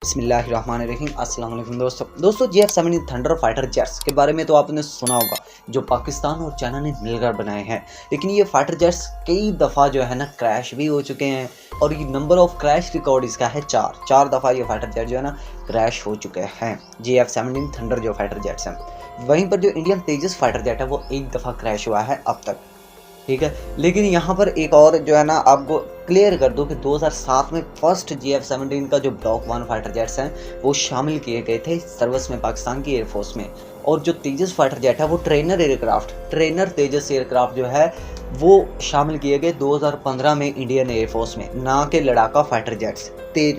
बिस्मिल्लाहिर्रहमानिर्रहीम। अस्सलाम वालेकुम दोस्तों JF-17 थंडर फाइटर जेट्स के बारे में तो आपने सुना होगा, जो पाकिस्तान और चाइना ने मिलकर बनाए हैं। लेकिन ये फाइटर जेट्स कई दफ़ा जो है ना क्रैश भी हो चुके हैं और ये नंबर ऑफ क्रैश रिकॉर्ड इसका है चार दफ़ा ये फाइटर जेट जो है ना क्रैश हो चुके हैं। JF-17 थंडर जो फाइटर जेट्स हैं, वहीं पर जो इंडियन तेजस फाइटर जेट है वो एक दफ़ा क्रैश हुआ है अब तक, ठीक है। लेकिन यहाँ पर एक और जो है ना आपको क्लियर कर दो कि 2007 में फर्स्ट JF-17 का जो ब्लॉक 1 फाइटर जेट्स हैं वो शामिल किए गए थे सर्विस में पाकिस्तान की एयरफोर्स में। और जो तेजस फाइटर जेट है वो ट्रेनर तेजस एयरक्राफ्ट जो है वो शामिल किए गए 2015 में इंडियन एयरफोर्स में, ना कि लड़ाका फाइटर जेट्स।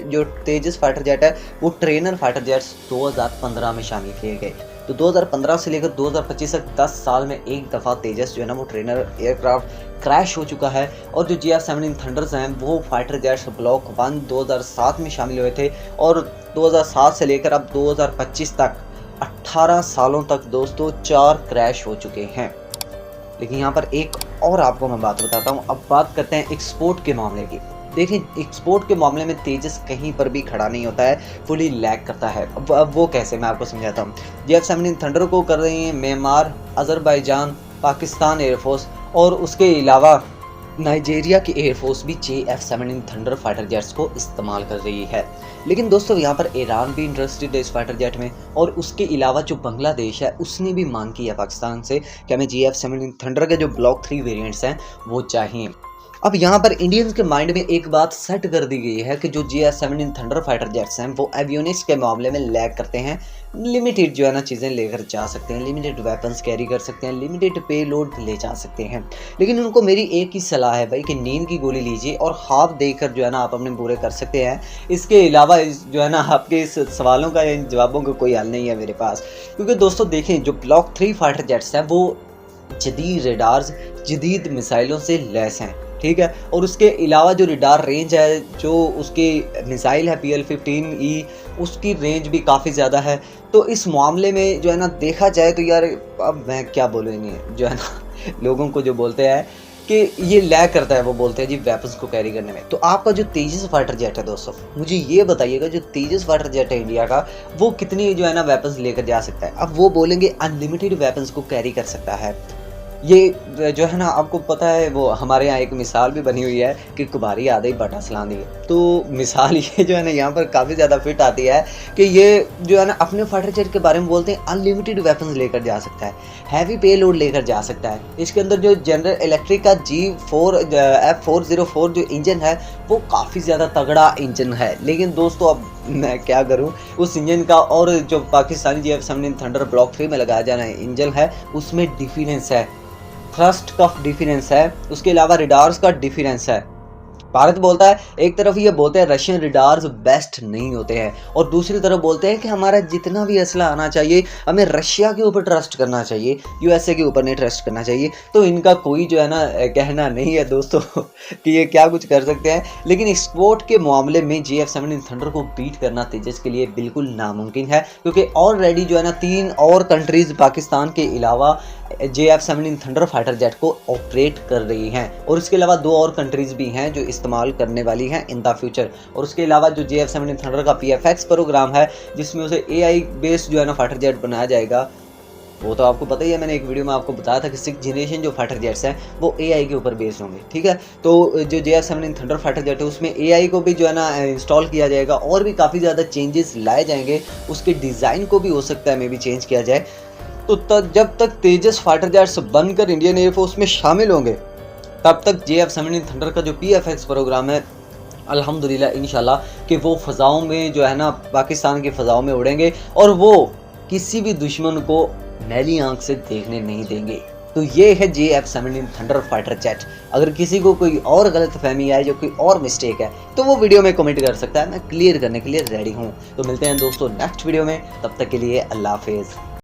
जो तेजस फाइटर जेट है वो ट्रेनर फाइटर जेट्स 2015 में शामिल किए गए। तो 2015 से लेकर 2025 तक 10 साल में एक दफ़ा तेजस जो है ना वो ट्रेनर एयरक्राफ्ट क्रैश हो चुका है। और जो JF-17 थंडर्स हैं वो फाइटर जेट्स ब्लॉक 1 2007 में शामिल हुए थे और 2007 से लेकर अब 2025 तक 18 सालों तक दोस्तों 4 क्रैश हो चुके हैं। लेकिन यहाँ पर एक और आपको मैं बात बताता हूँ। अब बात करते हैं एक्सपोर्ट के मामले की। देखिए, एक्सपोर्ट के मामले में तेजस कहीं पर भी खड़ा नहीं होता है, फुली लैग करता है। अब वो कैसे, मैं आपको समझाता हूँ। JF-17 थंडर को कर रही हैं म्यांमार, अज़रबैजान, पाकिस्तान एयरफोर्स और उसके अलावा नाइजीरिया की एयरफोर्स भी JF-17 थंडर फाइटर जेट्स को इस्तेमाल कर रही है। लेकिन दोस्तों यहाँ पर ईरान भी इंटरेस्टेड है इस फाइटर जेट में, और उसके अलावा जो बांग्लादेश है उसने भी मांग की है पाकिस्तान से कि हमें JF-17 थंडर के जो ब्लॉक 3 वेरिएंट्स हैं वो चाहिए। अब यहाँ पर इंडियंस के माइंड में एक बात सेट कर दी गई है कि जो JF-17 थंडर फाइटर जेट्स हैं वो एवियोनिक्स के मामले में लैग करते हैं। लिमिटेड जो है ना चीज़ें लेकर जा सकते हैं, लिमिटेड वेपन्स कैरी कर सकते हैं, लिमिटेड पे लोड ले जा सकते हैं। लेकिन उनको मेरी एक ही सलाह है भाई कि नींद की गोली लीजिए और ख्वाब देखकर जो है ना आप अपने पूरे कर सकते हैं। इसके अलावा जो है ना आपके इस सवालों का या इन जवाबों का कोई हल नहीं है मेरे पास। क्योंकि दोस्तों देखें, जो ब्लॉक 3 फाइटर जेट्स हैं वो जदीद रेडार्स, जदीद मिसाइलों से लैस हैं, ठीक है। और उसके अलावा जो रडार रेंज है, जो उसकी मिसाइल है PL-15E, उसकी रेंज भी काफ़ी ज़्यादा है। तो इस मामले में जो है ना देखा जाए तो यार अब मैं क्या बोलूँ, इन्हें जो है ना लोगों को जो बोलते हैं कि ये लैग करता है, वो बोलते हैं जी वेपन्स को कैरी करने में। तो आपका जो तेजस फाइटर जेट है दोस्तों, मुझे ये बताइएगा जो तेजस फाइटर जेट है इंडिया का, वो कितनी जो है ना वेपन्स लेकर जा सकता है। अब वो बोलेंगे अनलिमिटेड वेपन्स को कैरी कर सकता है। ये जो है ना आपको पता है, वो हमारे यहाँ एक मिसाल भी बनी हुई है कि कुबारी आदि बटा सलान दी। तो मिसाल ये जो है ना यहाँ पर काफ़ी ज़्यादा फिट आती है कि ये जो है ना अपने फाइटर जेट के बारे में बोलते हैं अनलिमिटेड वेपन्स लेकर जा सकता है, हैवी पे लोड लेकर जा सकता है। इसके अंदर जो जनरल इलेक्ट्रिक का F404 जो इंजन है वो काफ़ी ज़्यादा तगड़ा इंजन है। लेकिन दोस्तों अब मैं क्या करूं, उस इंजन का और जो पाकिस्तानी JF-17 थंडर ब्लॉक 3 में लगाया जाना इंजन है उसमें डिफरेंस है, थ्रस्ट का डिफरेंस है, उसके अलावा रिडार्स का डिफरेंस है। भारत बोलता है, एक तरफ ये बोलते हैं रशियन रिडार्स बेस्ट नहीं होते हैं, और दूसरी तरफ बोलते हैं कि हमारा जितना भी असला आना चाहिए हमें रशिया के ऊपर ट्रस्ट करना चाहिए, USA के ऊपर नहीं ट्रस्ट करना चाहिए। तो इनका कोई जो है ना कहना नहीं है दोस्तों कि ये क्या कुछ कर सकते हैं। लेकिन एक्सपोर्ट के मामले में JF-17 थंडर को बीट करना तेजस के लिए बिल्कुल नामुमकिन है, क्योंकि ऑलरेडी जो है ना 3 और कंट्रीज़ पाकिस्तान के अलावा JF-17 थंडर फाइटर जेट को ऑपरेट कर रही हैं, और इसके अलावा 2 और कंट्रीज़ भी हैं जो इस्तेमाल करने वाली हैं इन द फ्यूचर। और उसके अलावा जो JF-17 थंडर का PFX प्रोग्राम है जिसमें उसे AI बेस्ड जो है ना फाइटर जेट बनाया जाएगा, वो तो आपको पता ही है। मैंने एक वीडियो में आपको बताया था कि 6th जनरेशन जो फाइटर जेट्स हैं वो AI के ऊपर बेस्ड होंगे, ठीक है। तो जो JF-17 थंडर फाइटर जेट है उसमें AI को भी जो है ना इंस्टॉल किया जाएगा, और भी काफ़ी ज़्यादा चेंजेस लाए जाएंगे। उसके डिज़ाइन को भी हो सकता है मे भी चेंज किया जाए। तो जब तक तेजस फाइटर जेट्स बनकर इंडियन एयरफोर्स में शामिल होंगे तब तक JF-17 थंडर का जो PFX प्रोग्राम है अल्हम्दुलिल्लाह इंशाल्लाह कि वो फ़ज़ाओं में जो है ना पाकिस्तान की फ़ज़ाओं में उड़ेंगे, और वो किसी भी दुश्मन को मैली आंख से देखने नहीं देंगे। तो ये है JF-17 थंडर फाइटर जेट। अगर किसी को कोई और गलत फहमी आए, जो कोई और मिस्टेक है, तो वो वीडियो में कमेंट कर सकता है, मैं क्लियर करने के लिए रेडी हूँ। तो मिलते हैं दोस्तों नेक्स्ट वीडियो में, तब तक के लिए अल्लाह हाफिज़।